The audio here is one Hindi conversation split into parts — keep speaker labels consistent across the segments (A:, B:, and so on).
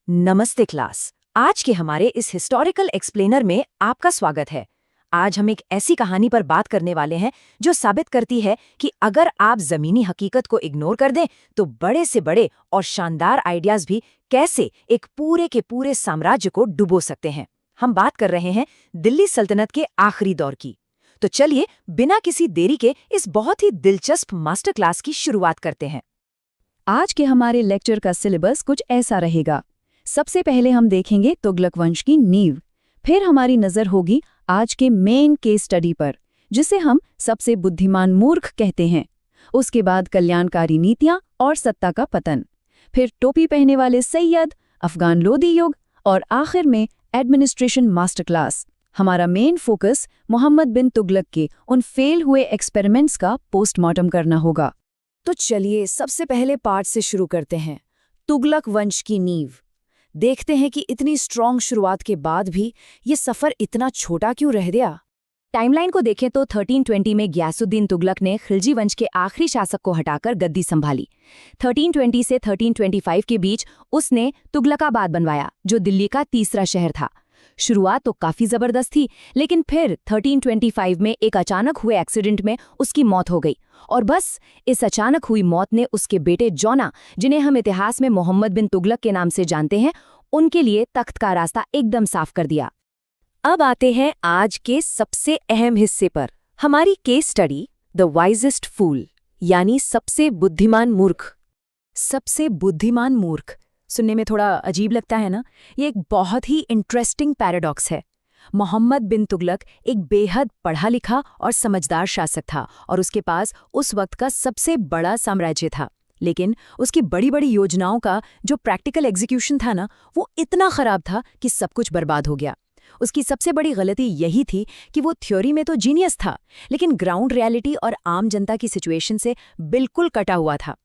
A: नमस्ते क्लास। आज के हमारे इस हिस्टोरिकल एक्सप्लेनर में आपका स्वागत है। आज हम एक ऐसी कहानी पर बात करने वाले हैं जो साबित करती है कि अगर आप जमीनी हकीकत को इग्नोर कर दें तो बड़े से बड़े और शानदार आइडियाज भी कैसे एक पूरे के पूरे साम्राज्य को डुबो सकते हैं। हम बात कर रहे हैं दिल्ली सल्तनत के आखिरी दौर की। तो चलिए बिना किसी देरी के इस बहुत ही दिलचस्प मास्टर क्लास की शुरुआत करते हैं।
B: आज के हमारे लेक्चर का सिलेबस कुछ ऐसा रहेगा। सबसे पहले हम देखेंगे तुगलक वंश की नींव, फिर हमारी नजर होगी आज के मेन केस स्टडी पर, जिसे हम सबसे बुद्धिमान मूर्ख कहते हैं। उसके बाद कल्याणकारी नीतियां और सत्ता का पतन, फिर टोपी पहने वाले सैयद, अफगान लोदी युग और आखिर में एडमिनिस्ट्रेशन मास्टर क्लास। हमारा मेन फोकस मोहम्मद बिन तुगलक के उन फेल हुए एक्सपेरिमेंट्स का पोस्टमार्टम करना होगा।
A: तो चलिए सबसे पहले पार्ट से शुरू करते हैं, तुगलक वंश की नींव। देखते हैं कि इतनी स्ट्रॉन्ग शुरुआत के बाद भी ये सफर इतना छोटा क्यों रह गया। टाइमलाइन को देखें तो 1320 में गियासुद्दीन तुगलक ने खिलजी वंश के आखिरी शासक को हटाकर गद्दी संभाली। 1320 से 1325 के बीच उसने तुगलकाबाद बनवाया, जो दिल्ली का तीसरा शहर था। शुरुआत तो काफी जबरदस्त थी, लेकिन फिर 1325 में एक अचानक हुए एक्सीडेंट में उसकी मौत हो गई। और बस इस अचानक हुई मौत ने उसके बेटे जौना, जिन्हें हम इतिहास में मोहम्मद बिन तुगलक के नाम से जानते हैं, उनके लिए तख्त का रास्ता एकदम साफ कर दिया। अब आते हैं आज के सबसे अहम हिस्से पर, हमारी केस स्टडी द वाइजेस्ट फूल, यानी सबसे बुद्धिमान मूर्ख। सबसे बुद्धिमान मूर्ख सुनने में थोड़ा अजीब लगता है ना? ये एक बहुत ही इंटरेस्टिंग पैराडॉक्स है। मोहम्मद बिन तुगलक एक बेहद पढ़ा लिखा और समझदार शासक था और उसके पास उस वक्त का सबसे बड़ा साम्राज्य था। लेकिन उसकी बड़ी बड़ी योजनाओं का जो प्रैक्टिकल एग्जीक्यूशन था ना, वो इतना खराब था कि सब कुछ बर्बाद हो गया। उसकी सबसे बड़ी गलती यही थी कि वो थ्योरी में तो जीनियस था, लेकिन ग्राउंड रियलिटी और आम जनता की सिचुएशन से बिल्कुल कटा हुआ था।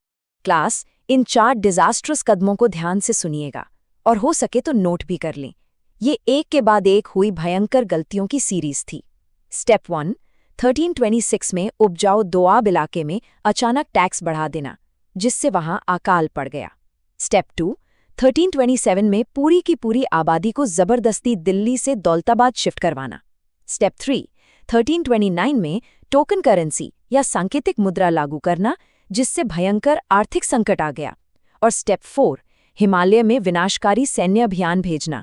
A: क्लास, इन 4 डिजास्ट्रस कदमों को ध्यान से सुनिएगा और हो सके तो नोट भी कर लें। ये एक के बाद एक हुई भयंकर गलतियों की सीरीज थी। स्टेप 1, 1326 में उपजाऊ दोआब इलाके में अचानक टैक्स बढ़ा देना, जिससे वहां अकाल पड़ गया। स्टेप 2, 1327 में पूरी की पूरी आबादी को जबरदस्ती दिल्ली से दौलताबाद शिफ्ट करवाना। स्टेप 3, 1329 में टोकन करेंसी या सांकेतिक मुद्रा लागू करना, जिससे भयंकर आर्थिक संकट आ गया। और स्टेप 4, हिमालय में विनाशकारी सैन्य अभियान भेजना।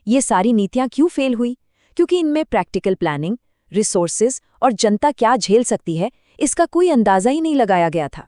A: ये सारी नीतियां क्यों फेल हुई? क्योंकि इनमें प्रैक्टिकल प्लानिंग, रिसोर्सेज और जनता क्या झेल सकती है, इसका कोई अंदाजा ही नहीं लगाया गया था।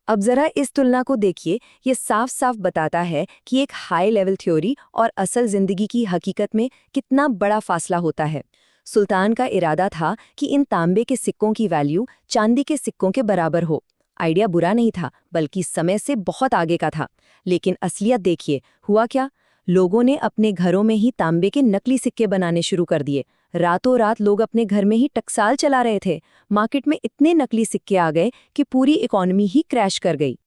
A: अब जरा इस तुलना को देखिए, ये साफ साफ बताता है कि एक हाई लेवल थ्योरी और असल जिंदगी की हकीकत में कितना बड़ा फासला होता है। सुल्तान का इरादा था कि इन तांबे के सिक्कों की वैल्यू चांदी के सिक्कों के बराबर हो। आइडिया बुरा नहीं था, बल्कि समय से बहुत आगे का था। लेकिन असलियत देखिए, हुआ क्या? लोगों ने अपने घरों में ही तांबे के नकली सिक्के बनाने शुरू कर दिए। रातों रात लोग अपने घर में ही टकसाल चला रहे थे। मार्केट में इतने नकली सिक्के आ गए कि पूरी इकोनॉमी ही क्रैश कर गई।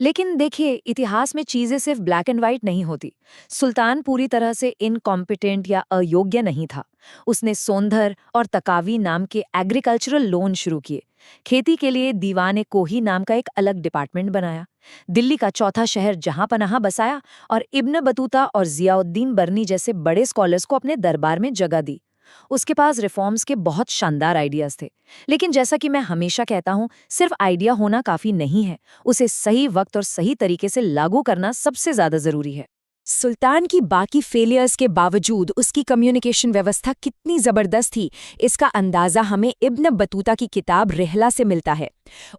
A: लेकिन देखिए, इतिहास में चीजें सिर्फ ब्लैक एंड व्हाइट नहीं होती। सुल्तान पूरी तरह से इनकॉम्पिटेंट या अयोग्य नहीं था। उसने सोंधर और तकावी नाम के एग्रीकल्चरल लोन शुरू किए। खेती के लिए दीवाने कोही नाम का एक अलग डिपार्टमेंट बनाया। दिल्ली का चौथा शहर जहां पनाह बसाया और इब्न बतूता और जियाउद्दीन बर्नी जैसे बड़े स्कॉलर्स को अपने दरबार में जगह दी। उसके पास रिफॉर्म्स के बहुत शानदार आइडियाज थे। लेकिन जैसा कि मैं हमेशा कहता हूं, सिर्फ आइडिया होना काफी नहीं है, उसे सही वक्त और सही तरीके से लागू करना सबसे ज्यादा जरूरी है। सुल्तान की बाकी फेलियर्स के बावजूद उसकी कम्युनिकेशन व्यवस्था कितनी जबरदस्त थी, इसका अंदाजा हमें इब्न बतूता की किताब रिहला से मिलता है।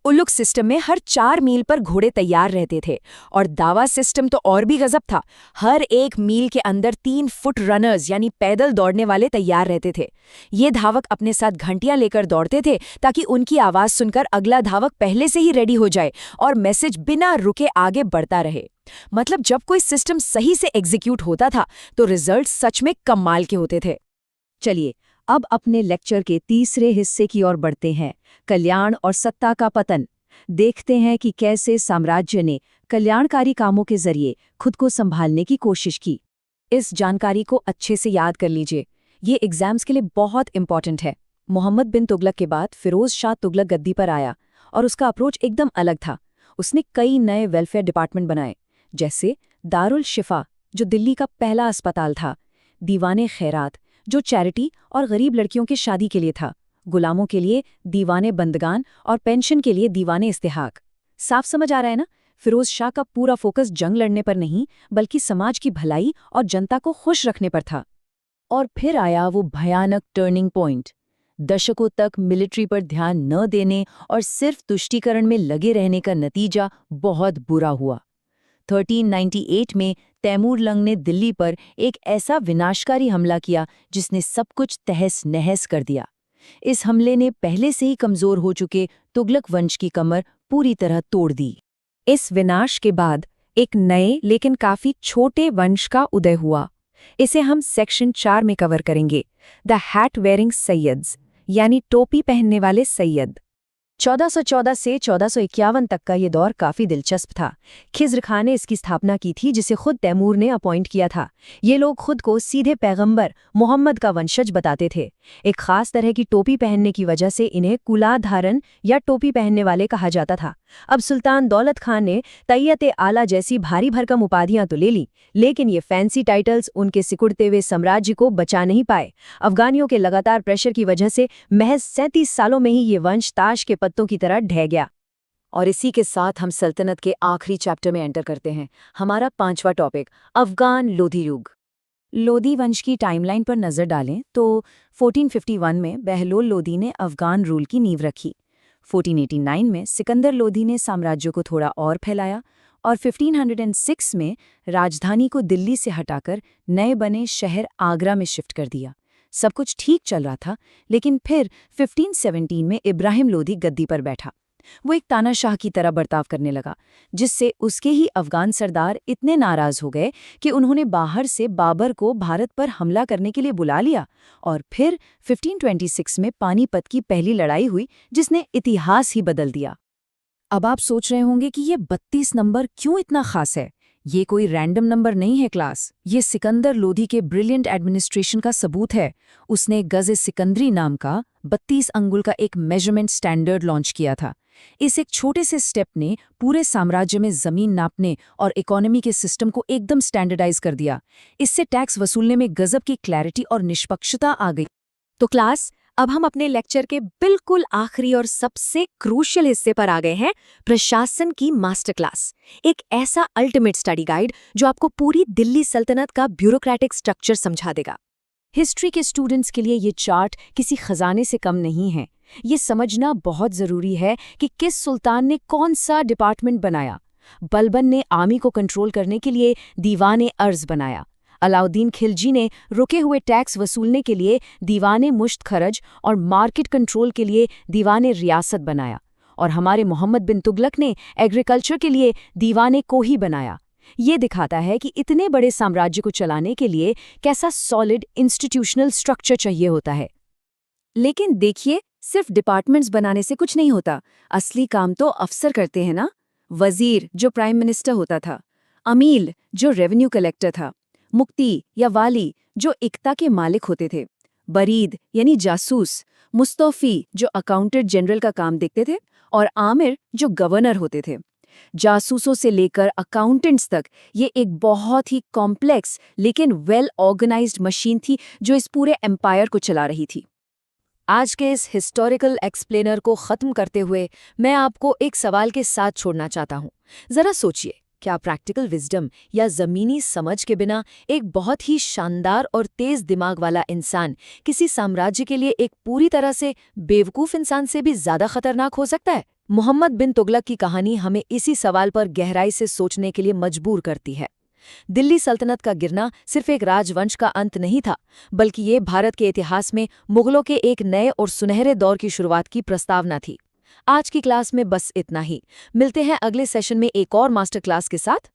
A: उलुक सिस्टम में हर 4 मील पर घोड़े तैयार रहते थे, और दावा सिस्टम तो और भी गजब था। हर 1 मील के अंदर 3 फुट रनर्स यानी पैदल दौड़ने वाले तैयार रहते थे। ये धावक अपने साथ घंटियां लेकर दौड़ते थे ताकि उनकी आवाज सुनकर अगला धावक पहले से ही रेडी हो जाए और मैसेज बिना रुके आगे बढ़ता रहे। मतलब जब कोई सिस्टम सही से एग्जीक्यूट होता था तो रिजल्ट सच में कमाल के होते थे। चलिए अब अपने लेक्चर के तीसरे हिस्से की ओर बढ़ते हैं, कल्याण और सत्ता का पतन। देखते हैं कि कैसे साम्राज्य ने कल्याणकारी कामों के जरिए खुद को संभालने की कोशिश की। इस जानकारी को अच्छे से याद कर लीजिए, ये एग्जाम्स के लिए बहुत इंपॉर्टेंट है। मोहम्मद बिन तुगलक के बाद फिरोज शाह तुगलक गद्दी पर आया और उसका अप्रोच एकदम अलग था। उसने कई नए वेलफेयर डिपार्टमेंट बनाए, जैसे दारुल शिफा
B: जो दिल्ली का पहला अस्पताल था, दीवाने खैरात, जो चैरिटी और गरीब लड़कियों की शादी के लिए था, गुलामों के लिए दीवाने बंदगान और पेंशन के लिए दीवाने इस्तेहाक। साफ समझ आ रहा है ना? फिरोज शाह का पूरा फोकस जंग लड़ने पर नहीं, बल्कि समाज की भलाई और जनता को खुश रखने पर था।
A: और फिर आया वो भयानक टर्निंग पॉइंट। दशकों तक मिलिट्री पर ध्यान न देने और सिर्फ तुष्टीकरण में लगे रहने का नतीजा बहुत बुरा हुआ। 1398 में तैमूर लंग ने दिल्ली पर एक ऐसा विनाशकारी हमला किया जिसने सब कुछ तहस नहस कर दिया। इस हमले ने पहले से ही कमजोर हो चुके तुगलक वंश की कमर पूरी तरह तोड़ दी।
B: इस विनाश के बाद एक नए लेकिन काफी छोटे वंश का उदय हुआ। इसे हम सेक्शन 4 में कवर करेंगे, द हैट वेयरिंग सैयद्स, यानी टोपी पहनने वाले सैयद। 1414 से 1451 तक का ये दौर काफी दिलचस्प था। खिज़्र खान ने इसकी स्थापना की थी, जिसे खुद तैमूर ने अपॉइंट किया था। ये लोग खुद को सीधे पैगंबर मोहम्मद का वंशज बताते थे। एक खास तरह की टोपी पहनने की वजह से इन्हें कुला धारन या टोपी पहनने वाले कहा जाता था। अब सुल्तान दौलत खान ने तैयत आला जैसी भारी भरकम उपाधियां तो ले ली, लेकिन ये फैंसी टाइटल्स उनके सिकुड़ते हुए साम्राज्य को बचा नहीं पाए। अफगानियों के लगातार प्रेशर की वजह से महज 37 सालों में ही ये वंश ताश के पत्तों की तरह ढह गया।
A: और इसी के साथ हम सल्तनत के आखिरी चैप्टर में एंटर करते हैं, हमारा 5वां टॉपिक, अफगान लोधी युग। लोधी वंश की टाइमलाइन पर नजर डालें तो 1451 में बहलोल लोधी ने अफगान रूल की नींव रखी। 1489 में सिकंदर लोधी ने साम्राज्य को थोड़ा और फैलाया और 1506 में राजधानी को दिल्ली से हटाकर नए बने शहर आगरा में शिफ्ट कर दिया। सब कुछ ठीक चल रहा था, लेकिन फिर 1517 में इब्राहिम लोधी गद्दी पर बैठा। वो एक तानाशाह की तरह बर्ताव करने लगा, जिससे उसके ही अफगान सरदार इतने नाराज हो गए कि उन्होंने बाहर से बाबर को भारत पर हमला करने के लिए बुला लिया। और फिर 1526 में पानीपत की पहली लड़ाई हुई, जिसने इतिहास ही बदल दिया। अब आप सोच रहे होंगे कि ये 32 नंबर क्यों इतना खास है। ये कोई रैंडम नंबर नहीं है क्लास, ये सिकंदर लोधी के ब्रिलियंट एडमिनिस्ट्रेशन का सबूत है। उसने गज़-ए-सिकंदरी नाम का 32 अंगुल का एक मेजरमेंट स्टैंडर्ड लॉन्च किया था। इस एक छोटे से स्टेप ने पूरे साम्राज्य में जमीन नापने और इकोनॉमी के सिस्टम को एकदम स्टैंडर्डाइज कर दिया। इससे टैक्स वसूलने में गजब की क्लैरिटी और निष्पक्षता आ गई।
B: तो क्लास, अब हम अपने लेक्चर के बिल्कुल आखिरी और सबसे क्रूशियल हिस्से पर आ गए हैं, प्रशासन की मास्टर क्लास। एक ऐसा अल्टीमेट स्टडी गाइड जो आपको पूरी दिल्ली सल्तनत का ब्यूरोक्रेटिक स्ट्रक्चर समझा देगा।
A: हिस्ट्री के स्टूडेंट्स के लिए ये चार्ट किसी खजाने से कम नहीं है। ये समझना बहुत ज़रूरी है कि किस सुल्तान ने कौन सा डिपार्टमेंट बनाया। बलबन ने आर्मी को कंट्रोल करने के लिए दीवाने अर्ज बनाया। अलाउद्दीन खिलजी ने रुके हुए टैक्स वसूलने के लिए दीवाने मुश्त खरज और मार्केट कंट्रोल के लिए दीवाने रियासत बनाया। और हमारे मोहम्मद बिन तुगलक ने एग्रीकल्चर के लिए दीवाने कोही बनाया। ये दिखाता है कि इतने बड़े साम्राज्य को चलाने के लिए कैसा सॉलिड इंस्टीट्यूशनल स्ट्रक्चर चाहिए होता है। लेकिन देखिए, सिर्फ डिपार्टमेंट्स बनाने से कुछ नहीं होता। असली काम तो अफसर करते हैं ना। वजीर जो प्राइम मिनिस्टर होता था, अमील जो रेवेन्यू कलेक्टर था, मुक्ति या वाली जो इक्ता के मालिक होते थे, बरीद यानी जासूस, मुस्तौफी जो अकाउंटेंट जनरल का काम देखते थे, और आमिर जो गवर्नर होते थे। जासूसों से लेकर अकाउंटेंट्स तक ये एक बहुत ही कॉम्प्लेक्स लेकिन वेल ऑर्गेनाइज्ड मशीन थी जो इस पूरे एम्पायर को चला रही थी। आज के इस हिस्टोरिकल एक्सप्लेनर को ख़त्म करते हुए मैं आपको एक सवाल के साथ छोड़ना चाहता हूँ। ज़रा सोचिए, क्या प्रैक्टिकल विजडम या ज़मीनी समझ के बिना एक बहुत ही शानदार और तेज़ दिमाग वाला इंसान किसी साम्राज्य के लिए एक पूरी तरह से बेवकूफ़ इंसान से भी ज़्यादा खतरनाक हो सकता है? मोहम्मद बिन तुगलक की कहानी हमें इसी सवाल पर गहराई से सोचने के लिए मजबूर करती है। दिल्ली सल्तनत का गिरना सिर्फ एक राजवंश का अंत नहीं था, बल्कि ये भारत के इतिहास में मुगलों के एक नए और सुनहरे दौर की शुरुआत की प्रस्तावना थी। आज की क्लास में बस इतना ही। मिलते हैं अगले सेशन में एक और मास्टर क्लास के साथ।